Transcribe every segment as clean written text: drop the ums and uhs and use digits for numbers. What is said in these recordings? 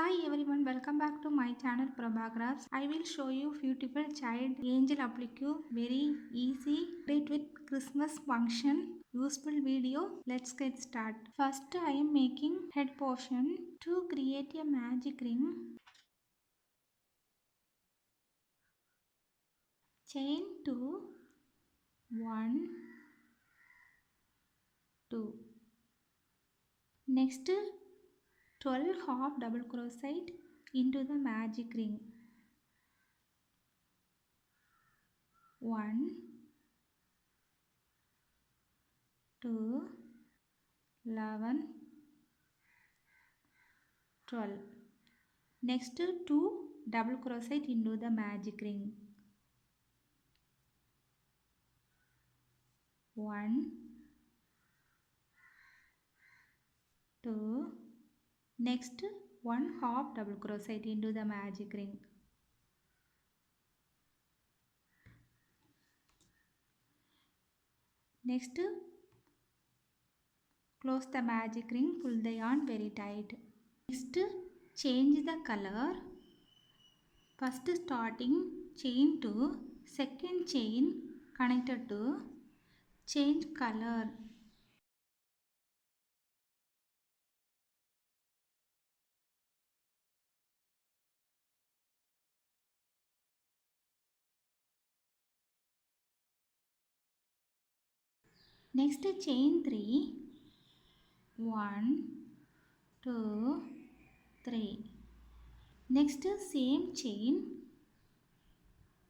Hi everyone, welcome back to my channel Prabhakrafts. I will show you beautiful child angel applique, very easy, great with Christmas function, useful video. Let's get started. First I am making head portion. To create a magic ring, chain 2, 1, 2. Next 12 half double crochet into the magic ring. 1, 2, 11, 12. Next 2 double crochet into the magic ring. 1, 2. Next 1 half double crochet into the magic ring. Next close the magic ring, pull the yarn very tight. Next change the color. First starting chain to second chain connected to change color. Next chain 3, 1, 2, 3. Next same chain,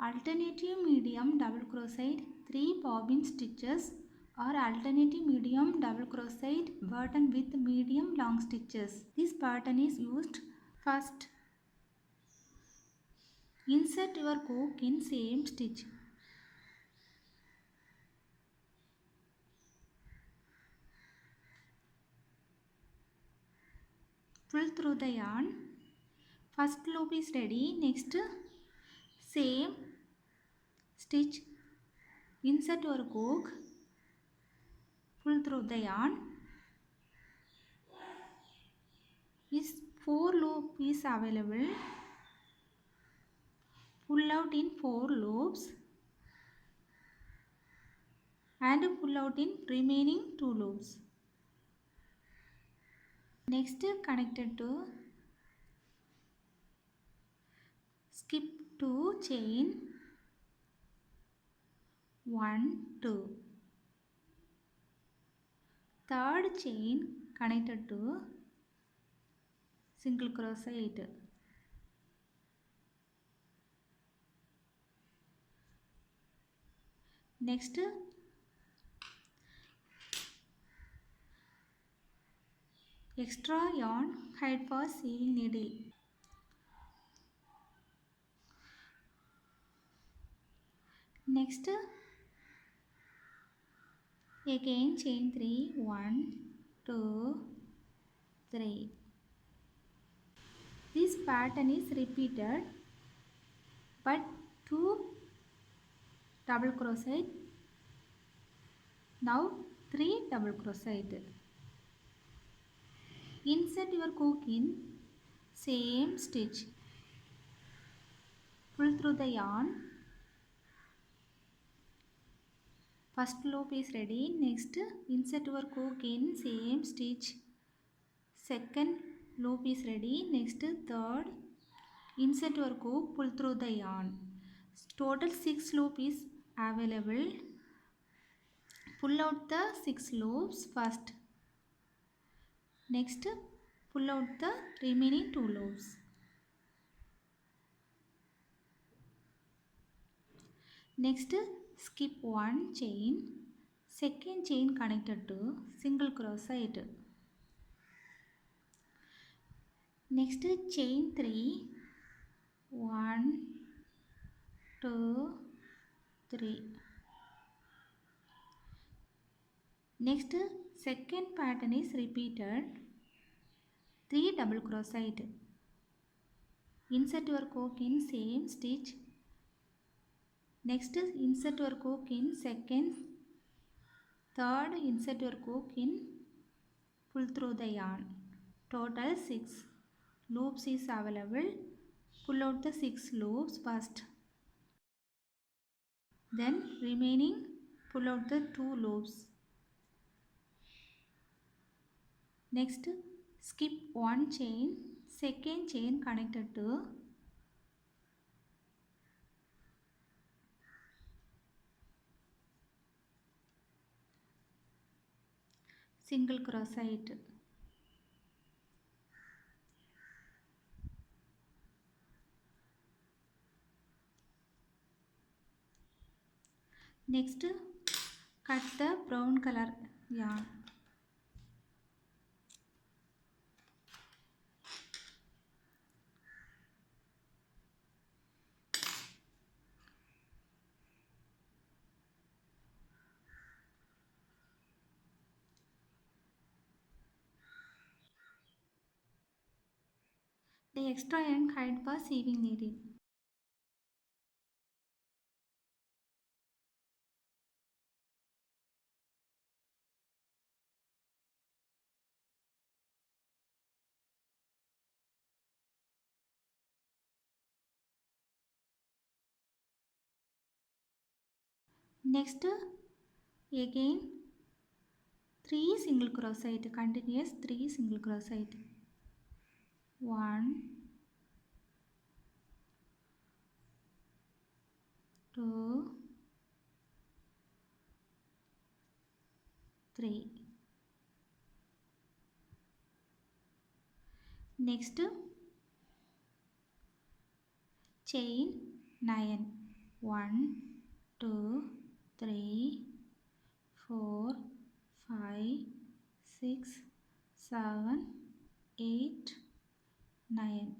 alternative medium double crochet 3 bobbin stitches or alternative medium double crochet button with medium long stitches. This pattern is used. First insert your hook in same stitch. Pull through the yarn. First loop is ready. Next same stitch, insert your hook, pull through the yarn. Is 4 loop is available. Pull out in 4 loops and pull out in remaining 2 loops. Next connected to skip 2 chain 1, 2. Third chain connected to single crochet. Next extra yarn hide for sewing needle. Next again chain 3, 1, 2, 3. This pattern is repeated but 2 double crochet. Now 3 double crochet. Insert your hook in same stitch. Pull through the yarn. First loop is ready. Next insert your hook in same stitch. Second loop is ready. Next third insert your hook, pull through the yarn. Total 6 loop is available. Pull out the 6 loops first. Next pull out the remaining 2 loops. Next skip 1 chain, second chain connected to single crochet. Next chain 3, 1, 2, 3. Next second pattern is repeated. 3 double crochet. Insert your hook in same stitch. Next insert your hook in second. Third insert your hook in, pull through the yarn. Total 6. loops is available. Pull out the 6 loops first. Then remaining pull out the 2 loops. Next skip one chain, second chain connected to single crochet. Next cut the brown color yarn. The extra end hide for sewing needle. Next again 3 single crochet, continuous 3 single crochet. 1, 2, 3. Next chain 9. 1, 2, 3, 4, 5, 6, 7, 8, 9.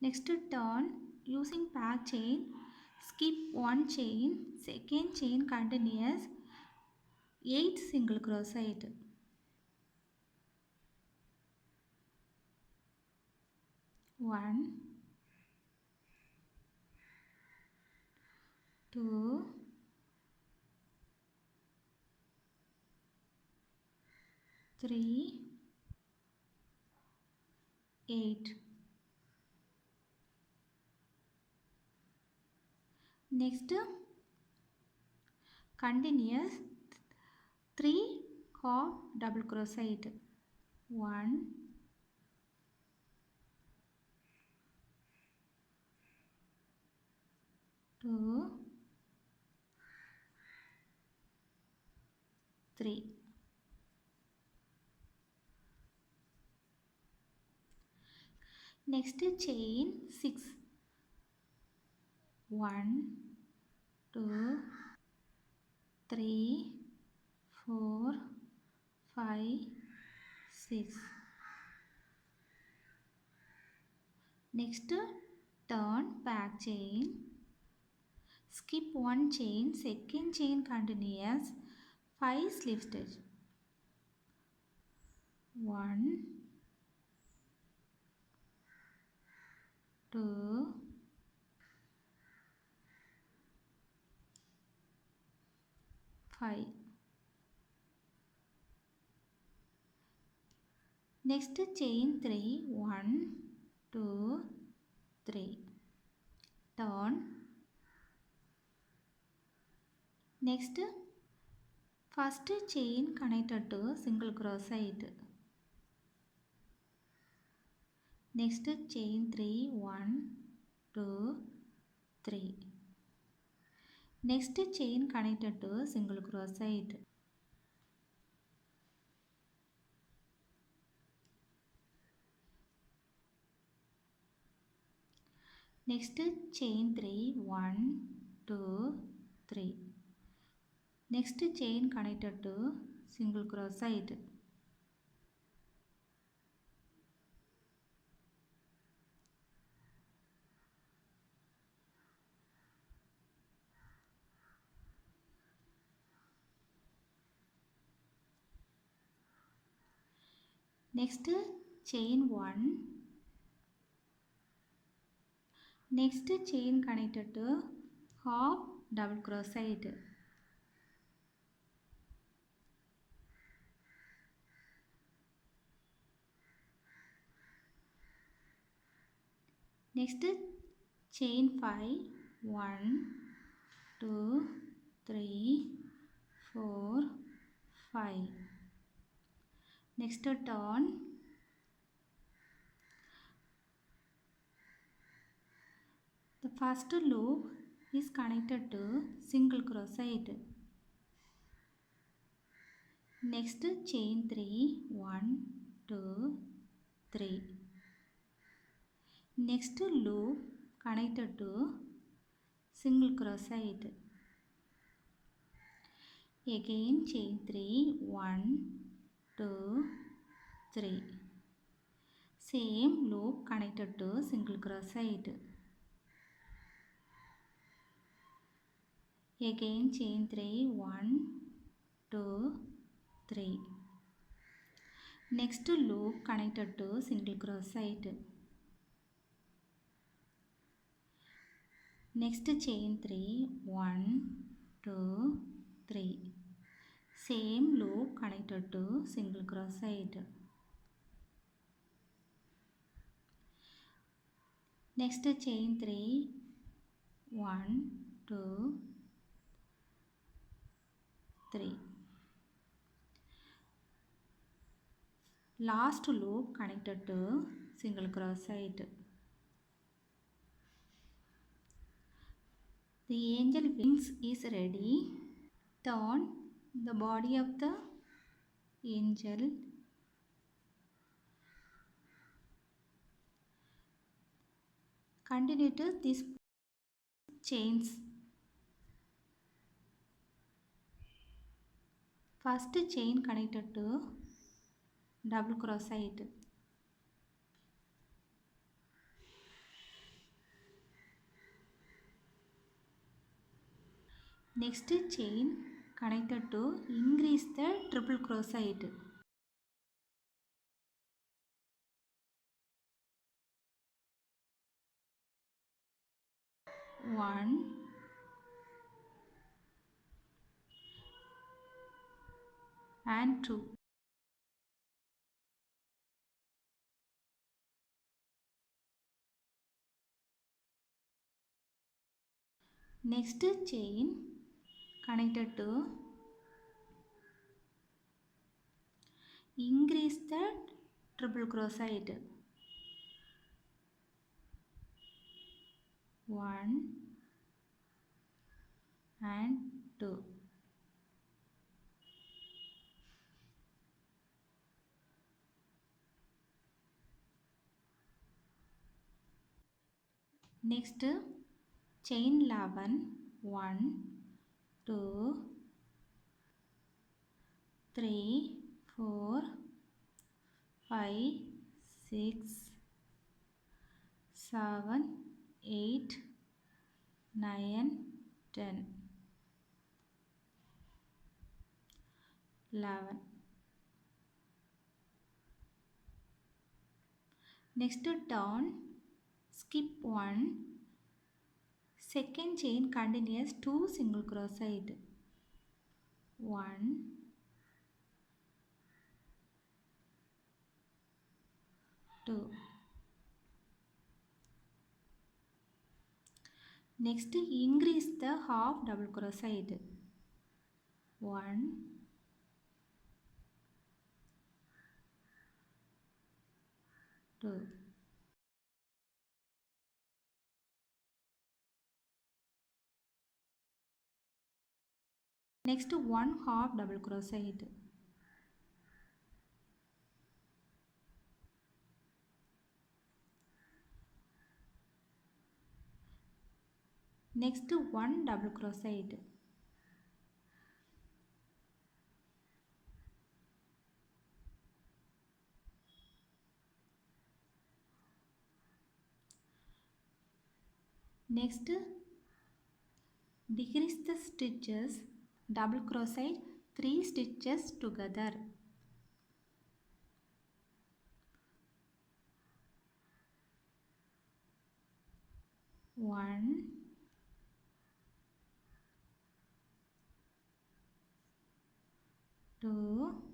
Next turn using pack chain, skip one chain, second chain continuous 8 single crochet. 1, 2, 3, 8. Next continuous 3 half double crochet. 1, 2, 3. Next chain 6. 1, 2, 3, 4, 5, 6. Next turn back chain, skip one chain, second chain continuous 5 slip stitch. 1, 2, 5. Next chain 3, 1, 2, 3. Turn. Next first chain connected to single crochet. Next chain 3, 1, 2, 3. Next chain connected to single crochet. Next chain 3, 1, 2, 3. Next chain connected to single crochet. Next chain 1. Next chain connected to half double crochet. Next chain 5, 1 2 3 4 5. Next turn. The first loop is connected to single crochet. Next chain 3, 1 2 3. Next loop connected to single crochet. Again chain 3, 1 2 3. Same loop connected to single crochet. Again chain 3, 1 2 3. Next loop connected to single crochet. Next chain 3, 1 2 3. Same loop connected to single crochet. Next chain 3, 1 2 3. Last loop connected to single crochet. The angel wings is ready. Turn the body of the angel. Continue to these chains. First chain connected to double crochet. Next chain connected to increase the triple crochet. 1 and 2. Next chain connected to increase the triple crochet. 1 and 2. Next chain 11, 1 2 3 4 5 6 7 8 9 10 11. Next turn, skip 1, second chain continuous 2 single crochet. 1 2. Next increase the half double crochet. 1 2. Next one half double crochet. Next one double crochet. Next decrease the stitches, double crochet 3 stitches together. 1 2 3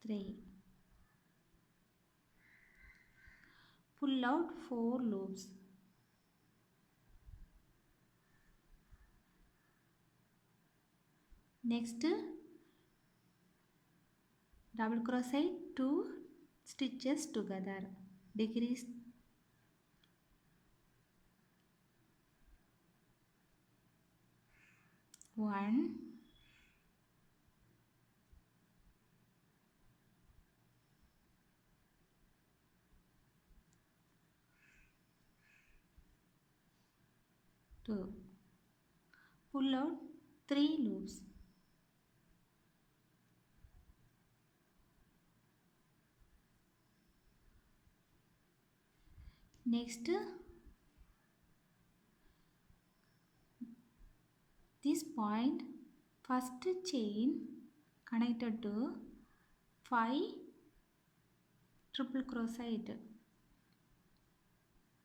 3. Pull out 4 loops. Next, double crochet 2 stitches together. Decrease 1, 2. Pull out 3 loops. Next, this point, first chain connected to 5 triple crochet.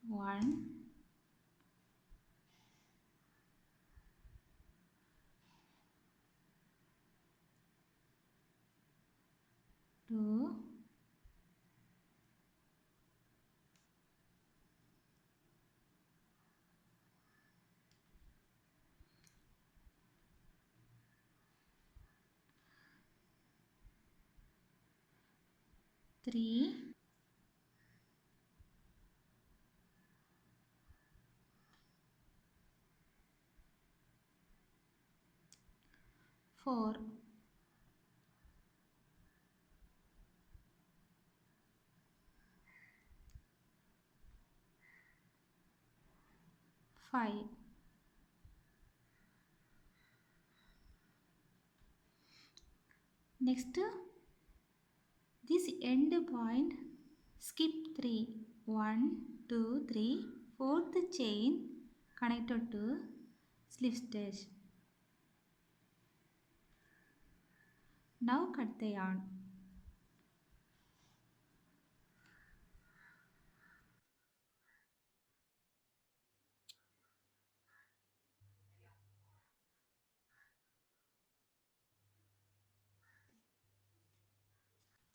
1, 2, 3, 4. Five. Next, this end point, skip 3. 1, 2, 3. Fourth chain connected to slip stitch. Now cut the yarn.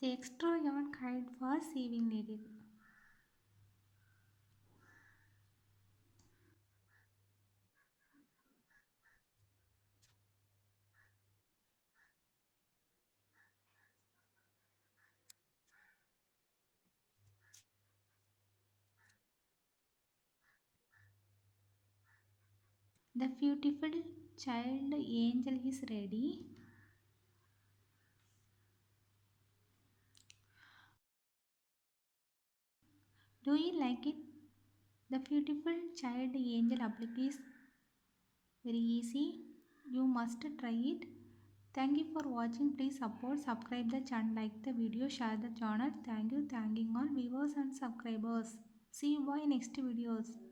The extra yarn cut for sewing needle. The beautiful child angel is ready. Do you like it? The beautiful child angel applique is very easy. You must try it. Thank you for watching. Please support, subscribe the channel, like the video, share the channel. Thank you. Thanking all viewers and subscribers. See you by next videos.